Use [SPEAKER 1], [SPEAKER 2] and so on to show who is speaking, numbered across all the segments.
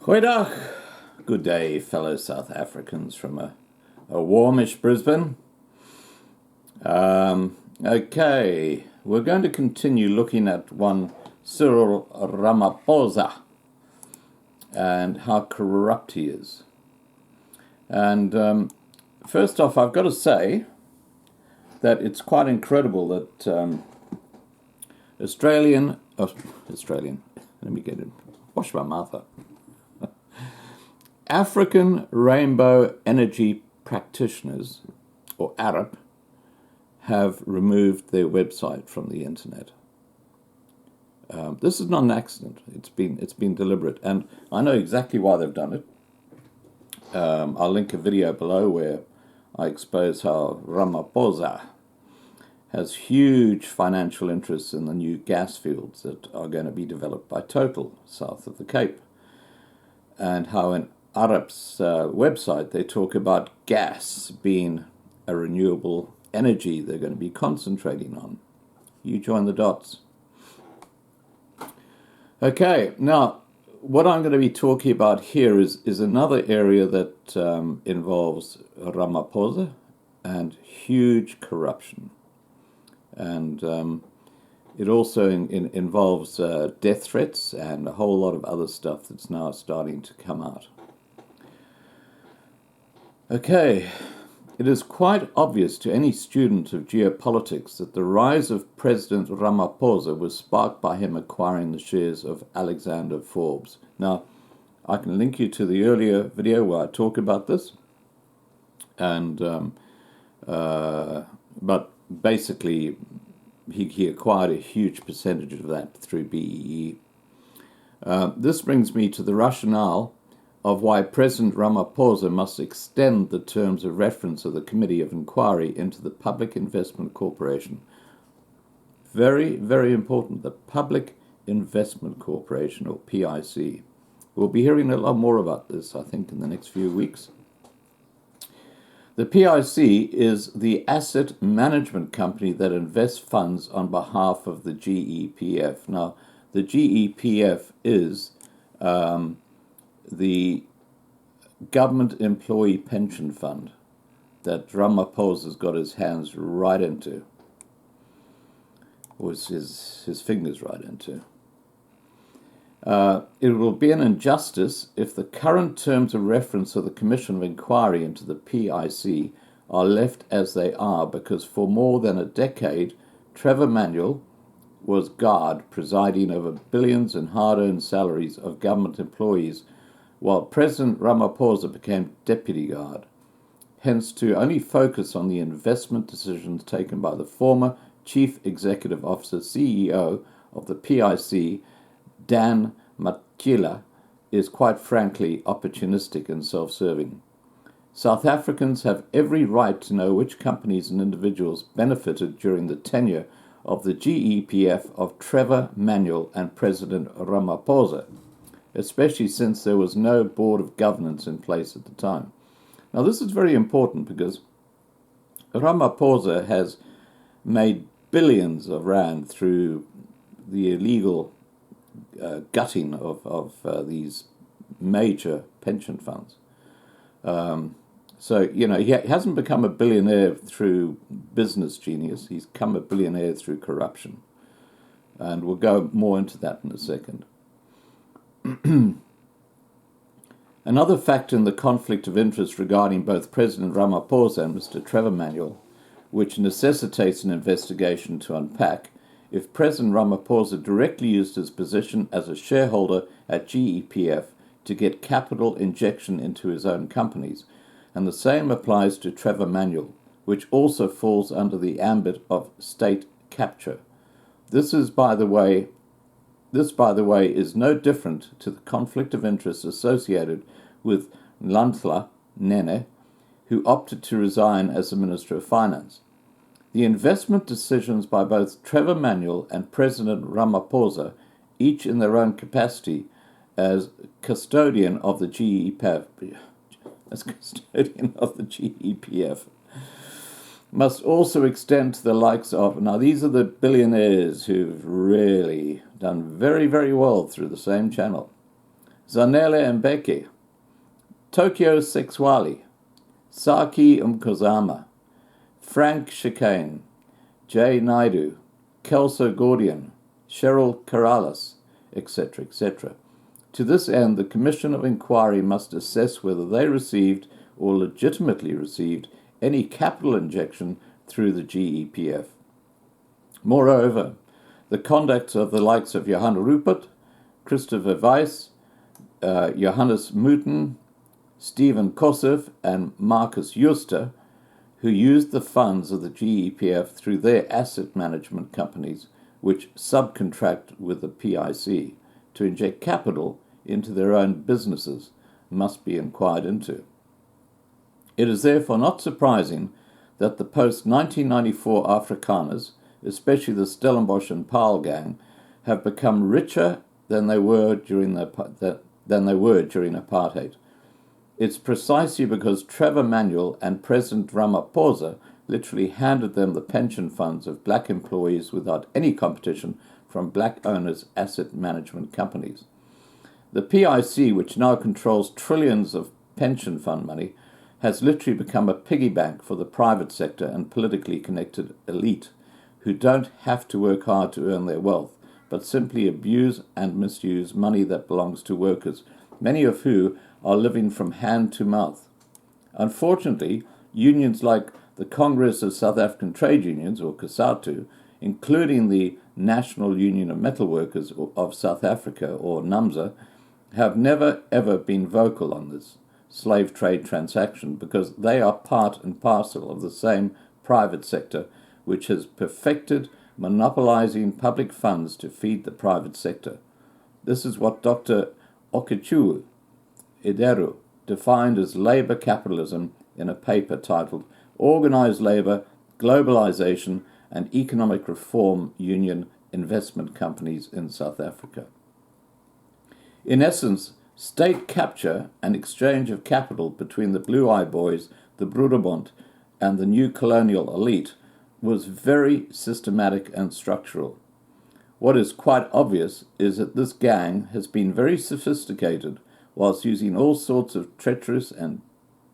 [SPEAKER 1] Goeiedag. Good day, fellow South Africans from a warmish Brisbane. Okay, we're going to continue looking at one Cyril Ramaphosa and how corrupt he is. And first off, I've got to say that it's quite incredible that Australian, let me get it, wash my mouth up. African rainbow energy practitioners, or ARAP, have removed their website from the internet. This is not an accident. It's been deliberate, and I know exactly why they've done it. I'll link a video below where I expose how Ramaphosa has huge financial interests in the new gas fields that are going to be developed by Total south of the Cape, and how in ARAP's website they talk about gas being a renewable energy they're going to be concentrating on. You join the dots. Okay, now what I'm going to be talking about here is another area that involves Ramaphosa and huge corruption. And it also involves death threats and a whole lot of other stuff that's now starting to come out. Okay, it is quite obvious to any student of geopolitics that the rise of President Ramaphosa was sparked by him acquiring the shares of Alexander Forbes. Now, I can link you to the earlier video where I talk about this, and but basically he acquired a huge percentage of that through BEE. This brings me to the rationale of why President Ramaphosa must extend the terms of reference of the Committee of Inquiry into the Public Investment Corporation. Very, very important, the Public Investment Corporation, or PIC. We'll be hearing a lot more about this, I think, in the next few weeks. The PIC is the asset management company that invests funds on behalf of the GEPF. Now, the GEPF is the government employee pension fund that Ramaphosa's got his hands right into, or his fingers right into. It will be an injustice if the current terms of reference of the Commission of Inquiry into the PIC are left as they are, because for more than a decade, Trevor Manuel was guard presiding over billions in hard-earned salaries of government employees, while President Ramaphosa became deputy guard, hence to only focus on the investment decisions taken by the former Chief Executive Officer, CEO of the PIC, Dan Matjila, is quite frankly opportunistic and self-serving. South Africans have every right to know which companies and individuals benefited during the tenure of the GEPF of Trevor Manuel and President Ramaphosa, especially since there was no board of governance in place at the time. Now, this is very important because Ramaphosa has made billions of rand through the illegal gutting of these major pension funds. So, you know, he hasn't become a billionaire through business genius. He's become a billionaire through corruption. And we'll go more into that in a second. Another factor in the conflict of interest regarding both President Ramaphosa and Mr. Trevor Manuel, which necessitates an investigation to unpack, if President Ramaphosa directly used his position as a shareholder at GEPF to get capital injection into his own companies, and the same applies to Trevor Manuel, which also falls under the ambit of state capture. This, by the way, is no different to the conflict of interest associated with Nhlanhla Nene, who opted to resign as the Minister of Finance. The investment decisions by both Trevor Manuel and President Ramaphosa, each in their own capacity as custodian of the GEPF, must also extend to the likes of, now these are the billionaires who've really done very, very well through the same channel. Zanele Mbeki, Tokyo Sexwali, Saki Umkozama, Frank Chicane, Jay Naidu, Kelso Gordian, Cheryl Corrales, etc., etc. To this end, the Commission of Inquiry must assess whether they received or legitimately received any capital injection through the GEPF. Moreover, the conduct of the likes of Johanna Rupert, Christopher Weiss, Johannes Muten, Stephen Kossev, and Marcus Juster, who used the funds of the GEPF through their asset management companies, which subcontract with the PIC, to inject capital into their own businesses, must be inquired into. It is therefore not surprising that the post-1994 Afrikaners, especially the Stellenbosch and Paarl gang, have become richer than they were during apartheid. It's precisely because Trevor Manuel and President Ramaphosa literally handed them the pension funds of black employees without any competition from black owners' asset management companies. The PIC, which now controls trillions of pension fund money, has literally become a piggy bank for the private sector and politically connected elite, who don't have to work hard to earn their wealth, but simply abuse and misuse money that belongs to workers, many of whom are living from hand to mouth. Unfortunately, unions like the Congress of South African Trade Unions, or COSATU, including the National Union of Metalworkers of South Africa, or NUMSA, have never ever been vocal on this slave trade transaction because they are part and parcel of the same private sector which has perfected monopolizing public funds to feed the private sector. This is what Dr. Okechukwu Ideru defined as labor capitalism in a paper titled Organized Labor, Globalization and Economic Reform Union Investment Companies in South Africa. In essence, state capture and exchange of capital between the Blue Eye Boys, the Broederbond, and the new colonial elite was very systematic and structural. What is quite obvious is that this gang has been very sophisticated whilst using all sorts of treacherous and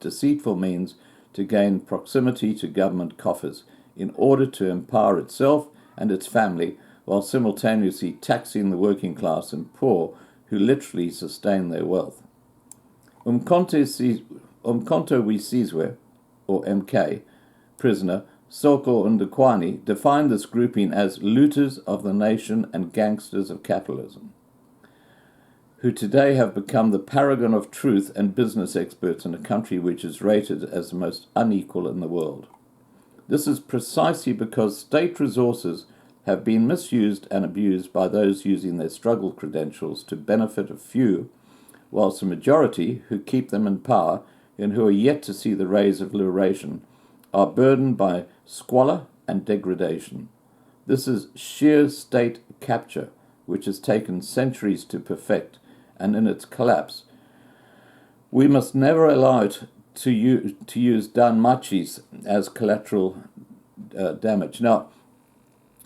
[SPEAKER 1] deceitful means to gain proximity to government coffers in order to empower itself and its family while simultaneously taxing the working class and poor who literally sustain their wealth. Umkhonto Sizwe, or MK, prisoner, Soko Ndukwane, defined this grouping as looters of the nation and gangsters of capitalism, who today have become the paragon of truth and business experts in a country which is rated as the most unequal in the world. This is precisely because state resources have been misused and abused by those using their struggle credentials to benefit a few, whilst the majority, who keep them in power and who are yet to see the rays of liberation, are burdened by squalor and degradation. This is sheer state capture, which has taken centuries to perfect, and in its collapse, we must never allow it to use danmachis as collateral damage. Now,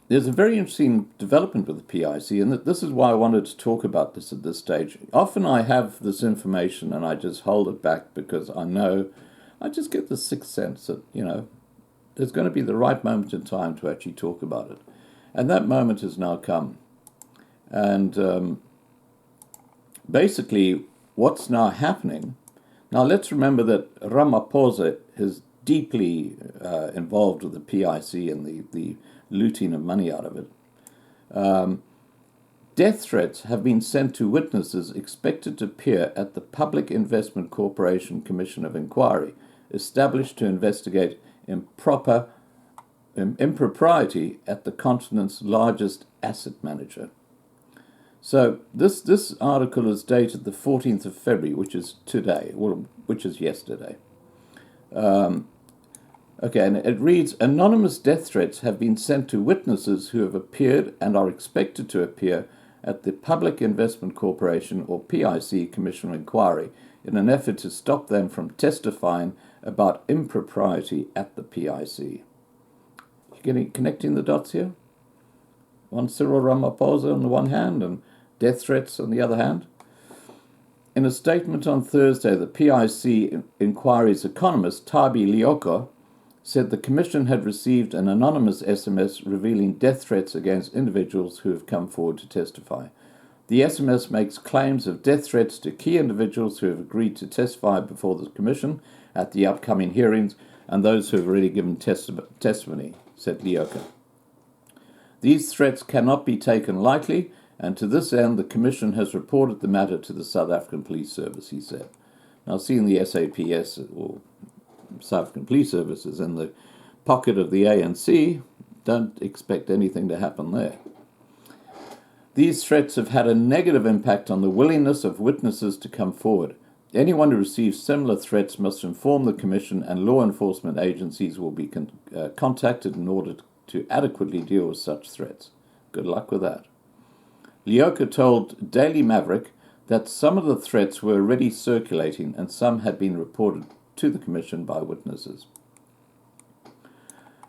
[SPEAKER 1] there's a very interesting development with the PIC, and this is why I wanted to talk about this at this stage. Often I have this information and I just hold it back because I just get the sixth sense that, there's going to be the right moment in time to actually talk about it. And that moment has now come. And basically, what's now happening, now let's remember that Ramaphosa is deeply involved with the PIC and the looting of money out of it. Death threats have been sent to witnesses expected to appear at the Public Investment Corporation Commission of Inquiry, established to investigate impropriety at the continent's largest asset manager. So this article is dated the 14th of February, which is today, which is yesterday. And it reads, anonymous death threats have been sent to witnesses who have appeared and are expected to appear at the Public Investment Corporation, or PIC, Commission of Inquiry in an effort to stop them from testifying about impropriety at the PIC. Connecting the dots here? One Cyril Ramaphosa on the one hand and death threats on the other hand. In a statement on Thursday, the PIC inquiry's economist, Tabi Lioko, said the Commission had received an anonymous SMS revealing death threats against individuals who have come forward to testify. The SMS makes claims of death threats to key individuals who have agreed to testify before the Commission at the upcoming hearings and those who have already given testimony, said Lioko. These threats cannot be taken lightly, and to this end, the Commission has reported the matter to the South African Police Service, he said. Now, seeing the SAPS, or South African Police Service, is in the pocket of the ANC, don't expect anything to happen there. These threats have had a negative impact on the willingness of witnesses to come forward. Anyone who receives similar threats must inform the Commission, and law enforcement agencies will be contacted in order to adequately deal with such threats. Good luck with that. Lioko told Daily Maverick that some of the threats were already circulating and some had been reported to the Commission by witnesses.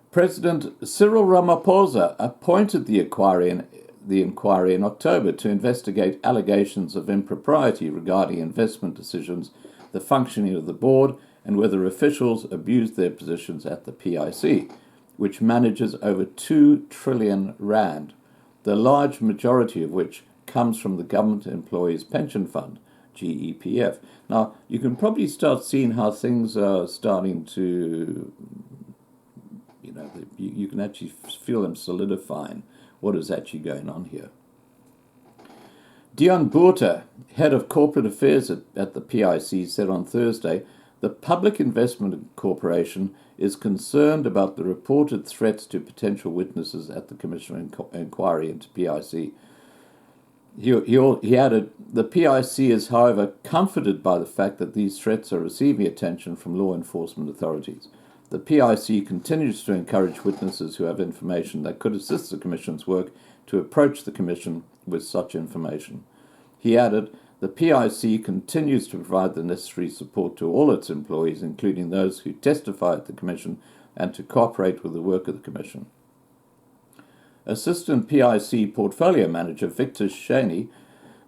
[SPEAKER 1] President Cyril Ramaphosa appointed the inquiry in October to investigate allegations of impropriety regarding investment decisions, the functioning of the board, and whether officials abused their positions at the PIC, which manages over 2 trillion rand, the large majority of which comes from the Government Employees Pension Fund, GEPF. Now, you can probably start seeing how things are starting to, you can actually feel them solidifying what is actually going on here. Dion Botha, head of corporate affairs at the PIC, said on Thursday, the Public Investment Corporation is concerned about the reported threats to potential witnesses at the Commission inquiry into PIC. He added, the PIC is, however, comforted by the fact that these threats are receiving attention from law enforcement authorities. The PIC continues to encourage witnesses who have information that could assist the Commission's work to approach the Commission with such information. He added, the PIC continues to provide the necessary support to all its employees, including those who testify at the Commission, and to cooperate with the work of the Commission. Assistant PIC Portfolio Manager Victor Shaney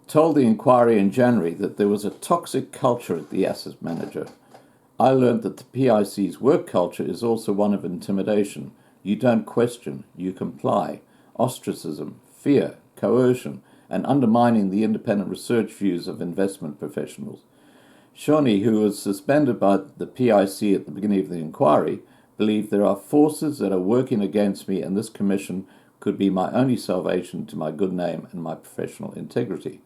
[SPEAKER 1] told the inquiry in January that there was a toxic culture at the asset manager. I learned that the PIC's work culture is also one of intimidation. You don't question, you comply. Ostracism, fear, coercion, and undermining the independent research views of investment professionals. Shawnee, who was suspended by the PIC at the beginning of the inquiry, believed there are forces that are working against me, and this commission could be my only salvation to my good name and my professional integrity.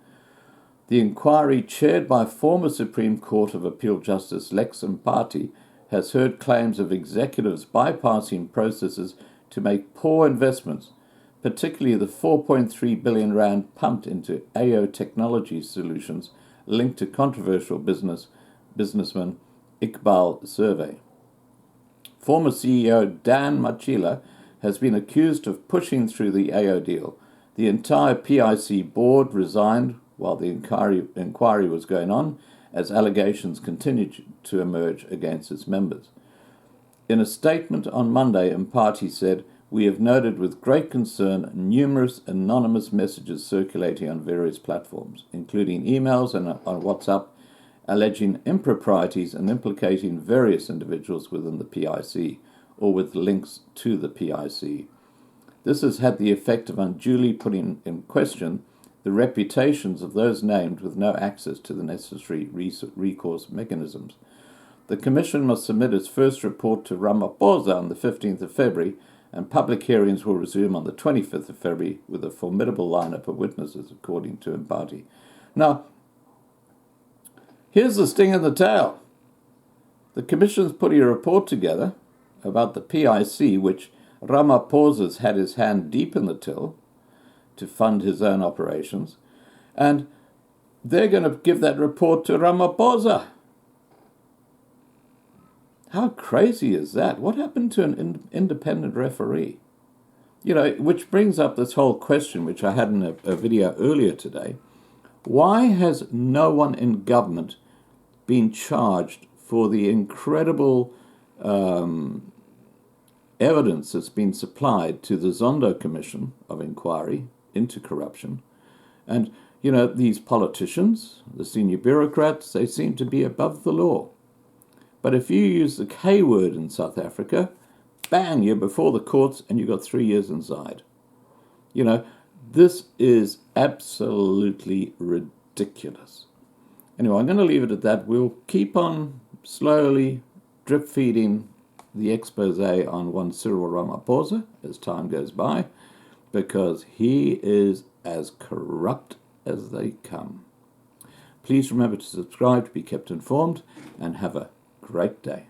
[SPEAKER 1] The inquiry, chaired by former Supreme Court of Appeal Justice Lex Mpati, has heard claims of executives bypassing processes to make poor investments, particularly the 4.3 billion rand pumped into AO Technology Solutions linked to controversial businessman Iqbal Survey. Former CEO Dan Machila has been accused of pushing through the AO deal. The entire PIC board resigned while the inquiry was going on, as allegations continued to emerge against its members. In a statement on Monday, Mpati said, we have noted with great concern numerous anonymous messages circulating on various platforms, including emails and on WhatsApp, alleging improprieties and implicating various individuals within the PIC or with links to the PIC. This has had the effect of unduly putting in question the reputations of those named with no access to the necessary recourse mechanisms. The Commission must submit its first report to Ramaphosa on the 15th of February, and public hearings will resume on the 25th of February with a formidable lineup of witnesses, according to Mpati. Now, here's the sting in the tail. The Commission's putting a report together about the PIC, which Ramaphosa's had his hand deep in the till to fund his own operations, and they're going to give that report to Ramaphosa. How crazy is that? What happened to an independent referee? Which brings up this whole question, which I had in a video earlier today. Why has no one in government been charged for the incredible evidence that's been supplied to the Zondo Commission of Inquiry into Corruption? And, These politicians, the senior bureaucrats, they seem to be above the law. But if you use the K word in South Africa, bang, you're before the courts and you've got 3 years inside. This is absolutely ridiculous. Anyway, I'm going to leave it at that. We'll keep on slowly drip feeding the expose on one Cyril Ramaphosa as time goes by, because he is as corrupt as they come. Please remember to subscribe to be kept informed, and have a great day.